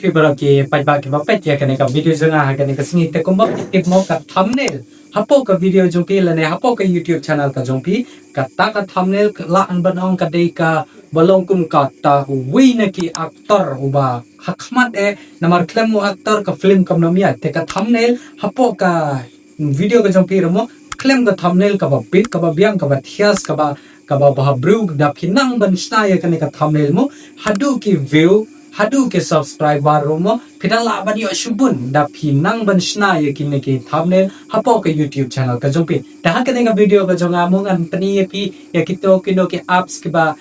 Pibaraki, Pibaki, Papetia, and a video Zana, and a sneak the combative mock at thumbnail. Hapoh video Jumpi and a Hapoh YouTube channel Kajumpi, Kataka thumbnail, Latin Banong Kadeka, Balongkum Kata, Winaki actor Uba, Hakmat Namar Clemo actor, ka film Kumno, take a thumbnail, Hapoh video Kajumpi Ramo, claim the thumbnail Kaba Bit, Kaba Bian, Kaba Tias, Kaba Bahabrug, da Pinang Ban Shna, Kanika thumbnail mo, Haduki view. Hadu ke subscriber romo pidala bani shubun da pinang ban shna yakine ke thumbnail Hapoh ke YouTube channel ka jompi dah ka denga video ka jonga mong an pani pi yakito kino ke apps ke ba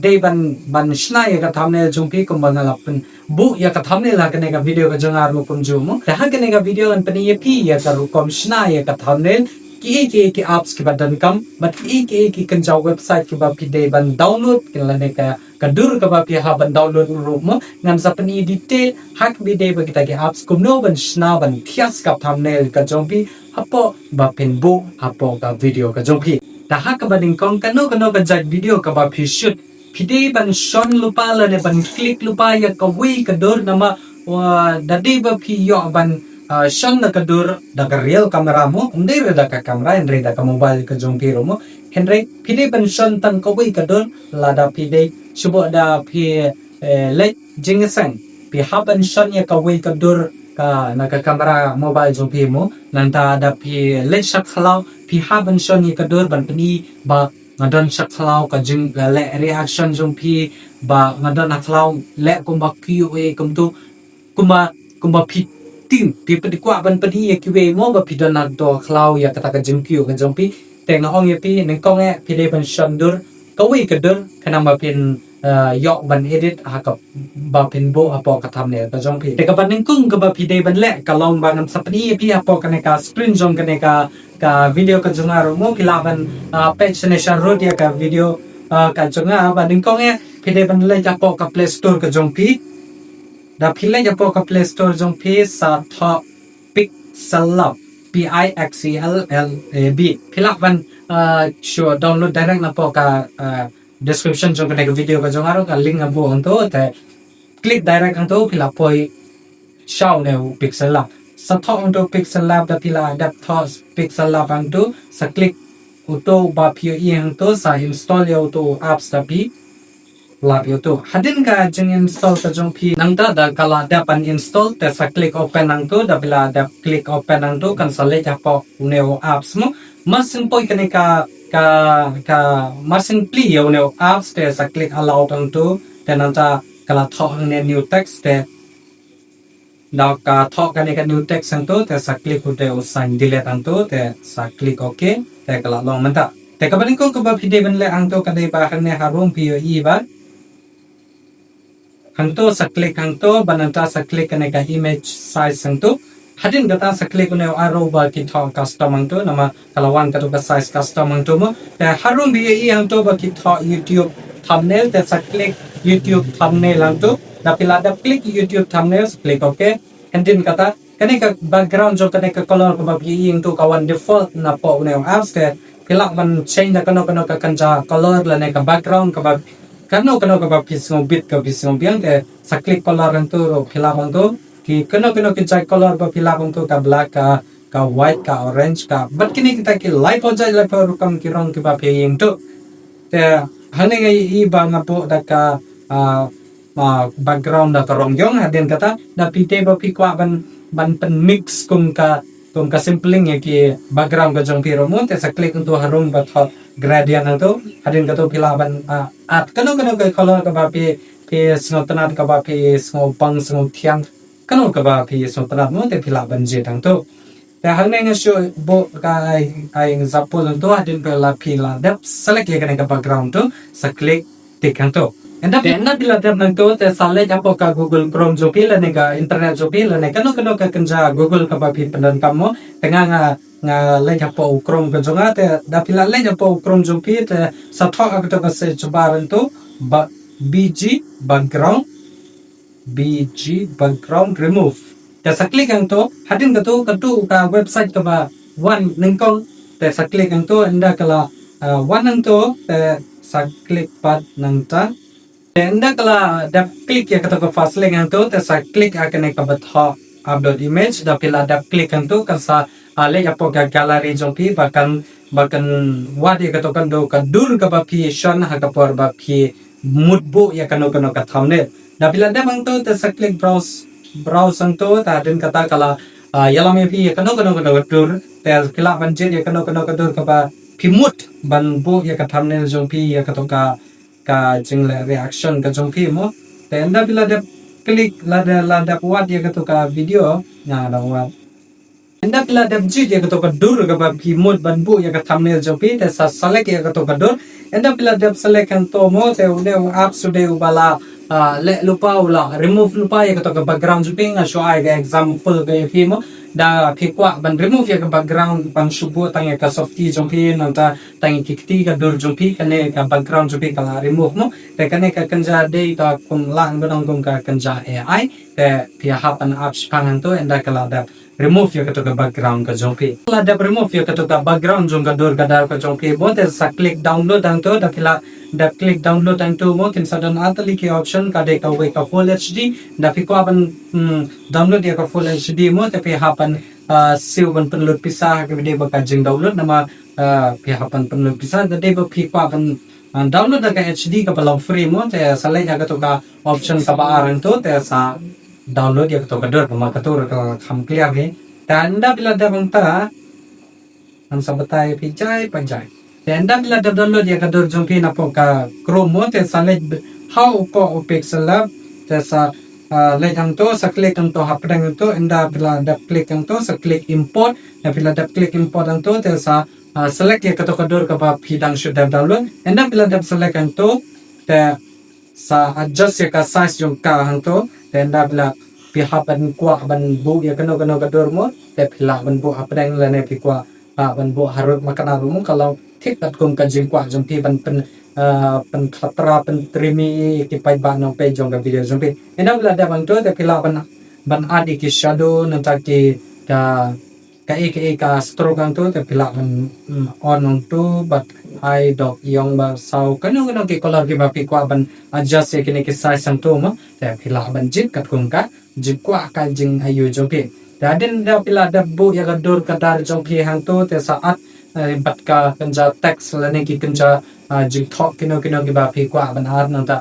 day ban shna ya ka thumbnail jompi kumbangala pun bu ya ka thumbnail ha ka denga video ka jonga ro kum jumo dah ka denga video an pani pi ya ka ro kom shna ya ka thumbnail ki apps ke badan kam but ki kan jaw website ke ba pi day ban download ke lane ka kadur ka ba pi ha ban download ro mo ngam sa pani detail hak bi day ba kita ke apps Kumno ban Shna ban thias ka thumbnail ka jompi Hapoh ba pin bu Hapoh ka video ka jompi dah ka ba ding kong kano ka jat video ka ba pi shoot pide ban shon lupa la ne ban click lupa ya ka wi ka dur nama dadi ba pi yo ban shon na kadur da ka real camera mo ndai da ka camera ndai da ka mobile ka jompi ro mo henry pide ban shon tan ka wi ka dur la da pide subo da pi let jingesang pi haban shon ya ka wi ka dur ka na ka camera mobile jompi mo nanta da pi let shak khalau pi haban shon ya ka dur ban pani ba ngadon shak khalau ka jing le reaction jompi ba ngadon khalau le kumba QA kumtu kumba pi tim pi pedikwa ban pani ya QA mo ba pi don na do khalau ya kata ka jing QA ka jompi teng na ong ya pi neng kong pi de ban shon dur ka wi ka dur kana ma pin yok ban edit hakap ba pin bo Hapoh ka thumbnail ka jong pi te ka ban ning kung ka ba pi day ban le ka long ba nam sapni pi Hapoh ka ne ka screen jong ka ne ka video ka jonga ro mo pila ban page ne sha ro dia ka video ka jonga ba ning kong pi day ban le Hapoh ka Play Store ka jong pi da pi le Hapoh ka Play Store jong pi sa tho pixel lab PIXELLAB pila ban show download direct na po ka description jong ka video ka jong aro ka link abo anto te click direct anto pila poi show ne pixel lab sa tho anto pixel lab da pila adapt tho pixel lab anto sa click auto ba pio anto sa install yo to apps da pi lab yo to hadin ka jeng install ka jong pi nang da kala da pan install te sa click open anto da pila da click open anto kan sa le Hapoh neo apps mo mas simple ka mas simple yo neo apps te sa click allow anto te nanta kala tho ne new text te da ka tho ka ne ka new text anto te sa click ute sign delete anto te sa click okay te kala long manta te ka baling ko ka ba pide ban le anto ka dai ba kan ne harum pi yo i ba hanto sa click hanto bananta sa click ne ka image size hanto hadin data sa click ne arrow ba ki tho custom hanto nama kalawan ka to ka size custom hanto mo te harum bi i hanto ba ki tho YouTube thumbnail te sa click YouTube thumbnail hanto da pila da click YouTube thumbnail click okay and din kata kane ka background jo kane ka color ko ba bi hanto kawan default na po ne apps te pila man change na kano ka kanja color la ne ka background ka ba kano ka ba pismo bit ka pismo biang te sa click color anto pila anto ki kano ki chai color ba pila anto ka black ka white ka orange ka but kini kita ki light ho jai light ho kam ki rong ki ba paying to te hane ngai i ba nga po da ka background da ka rong yong hadin kata da pite ba pi kwa ban pen mix kum ka sampling ya ki background ka jong piro mo te sa click anto harum ba tho gradient anto hadin ka to pila ban at kano ka color ka ba pi sngotanat ka ba pi snopang snotiang kano ka ba pi sngotanat mo te pila ban je tang to te hang ne show bo ka ai example to hadin pila pila dep select ya ka background to sa click tik anto enda bila dep nang to te sale Hapoh ka Google Chrome jo pila ne ka internet jo pila ne kano ka kanja Google ka ba pi pendan kamo tenga nga le Hapoh Chrome ka jonga te da pila le Hapoh Chrome jo pi te sa tho ka to ka se chubaran to ba BG background remove te sa click ang to hadin ka to ka website ka ba one ningkong te sa click ang to enda kala one ang to te sa click pad nang ta anda kala dap klik ya kata ko fast link ang to te sa klik akan ka batha upload image da pila dap klik ang to kan sa ale ya poka gallery jompi bahkan what ya kata kan do ka dur ka ba pi shon ha ka por ba pi mutbo ya kano ka thumbnail da pila dap ang to te sa klik browse ang to ta din kata kala yala me pi ya kano ka dur te kila banjet ya kano ka dur ka ba pi mut ban bo ya ka thumbnail jompi ya kata ka jingle reaction ka jongpi mo te anda bila de klik lada buat dia ka video na da buat anda bila de jit dia ka dur ka ba mood ban bu ya ka thumbnail jongpi te sa select ya ka dur anda bila de select kan to mo te ude up sude ubala le lupa ula remove lupa ya ka background jongpi nga show ai ga example ga fi mo da phikwa ban remove ya ka background ban subu tang ya ka softy jongpi nanta tang kikti ka dur jongpi kane ka background jongpi ka remove mo te kane ka kanja de ta kum lang banong kum ka kanja ai te pia hapan apps pangan to enda kala da remove ya ka background ka jongpi kala da remove ya ka background jong ka dur ka dar ka jongpi bo te sa click download ang to da pila da click download ang to mo kin sadan atali ki option ka de ka we ka full hd da phikwa ban download ya ka full hd mo te pia hapan siu ban penlut pisah ka video ba jing download nama pia hapan penlut pisah da de ba phikwa ban download ka hd ka palang free mo te salai ya ka option ka ba arang to te sa download ya ka dur ma ka tur ka kham clear he ta anda bila da bang ta an sabatai pijai panjai te anda bila da download ya ka dur jompi na po ka chrome mo te salai how ko pixel lab te sa le jang to sa click ang to hapdang to anda bila da click ang to sa click import na bila da click import ang to te sa select ya ka dur ka ba phidang should have download anda bila da select ang to te sa adjust ya ka size jong ka hang to te anda bila pihak ban kuah ban bu ya kano ka dur mo te pila ban bu hapdang la ne pikwa ban bu harut makan aru mo kalau thik tat kum ka jing kwa jong pi ban pen khatra pen trimi ki pai ba no pe jong ka video jong pi ena bila da bang to te pila ban adi ki shadow nanta ki ka stroke ang to te pila ban on on to but I dog yong ba sau kano ki color ki ba pi kwa ban adjust ya ki size ang to mo te pila ban jit kat kum ka jit kwa ka jing ayu jong pi da den da pila da bu ya ka dur ka dar jong pi hang to te saat bat ka kanja text la ne ki kanja jing thok kino ki ba pi kwa ban ar nang ta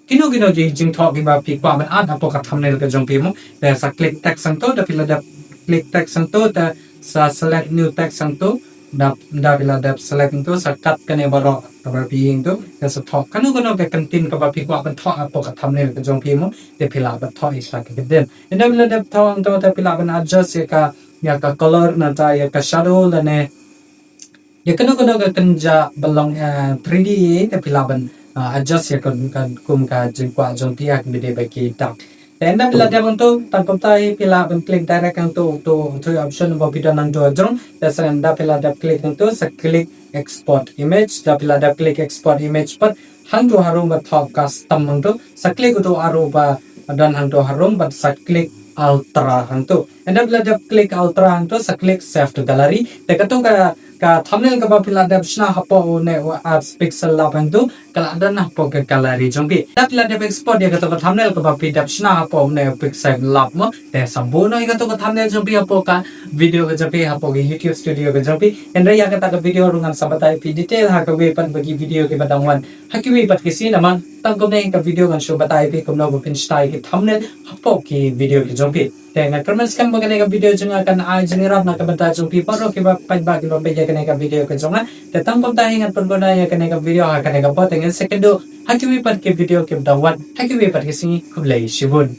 kino jing thok ki ba pi kwa ban ar apo ka thumbnail ka jong pi mo te sa click text sang to da pila da click text sang to ta sa select new text sang to da pila da select to sa cut ka ne baro ka ba pi ing to ta sa thok kano ka contin ka ba pi kwa ban thok apo ka thumbnail ka jong pi mo te pila ba thok isa ka den enda pila da thok ang to ta pila ban adjust ya ka color na ta ya ka shadow la ne ya kano ka kanja balong 3D te pila ban adjust ya kan kum ka jing kwa jong pi ak de ba ki tak enda bila da bang to tangkap tai pila ban click direct ang to three option ba pida nang do jong ta sa enda pila da click ang to sa click export image da pila da click export image pat hang do harum ba thok custom ang to sa click to aro ba dan hang do harum ba sa click ultra hang to enda bila da click ultra hang to sa click save to gallery te katong ka thumbnail ka ba pila da shna hapoh ne apps pixel la bang to kala da na hapoh ka gallery jong pi da pila da export ya ka to thumbnail ka ba pi da shna hapoh ne pixel la mo te sambono ya ka to thumbnail jong pi hapoh ka video ka jong pi hapoh ki YouTube studio ka jong pi enda ya ka ta ka video rungan sabatai pi detail ha ka we pan bagi video ki badangwan ha ki we pat ki sin naman tangkom na ka video kan show batai pi kumno ko pin style ki thumbnail hapoh ki video ki jong pi te nga comments kan mo ka video jong kan ai jeng rap na ka bata jong pi paro ki ba pa ba ki ba pe ka video ka jong te tangkom ta hingan pon ko na ya ka video ha ka po te second do ha ki we pat ki video ki badangwan ha ki we pat ki singi kublai shibun